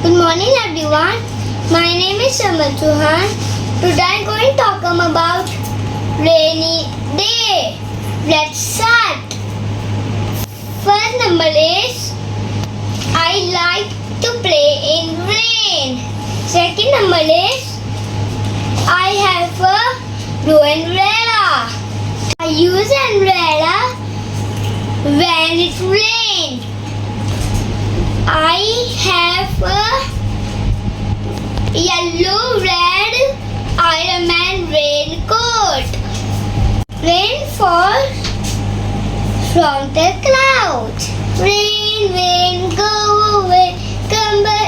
Good morning everyone. My name is Shaman Chauhan. Today I'm going to talk about rainy day. Let's start. First number is I like to play in rain. Second number is I have a blue umbrella. I use umbrella when it rains. I have a yellow red Iron Man raincoat. Rain falls from the clouds. Rain, rain, go away. Come back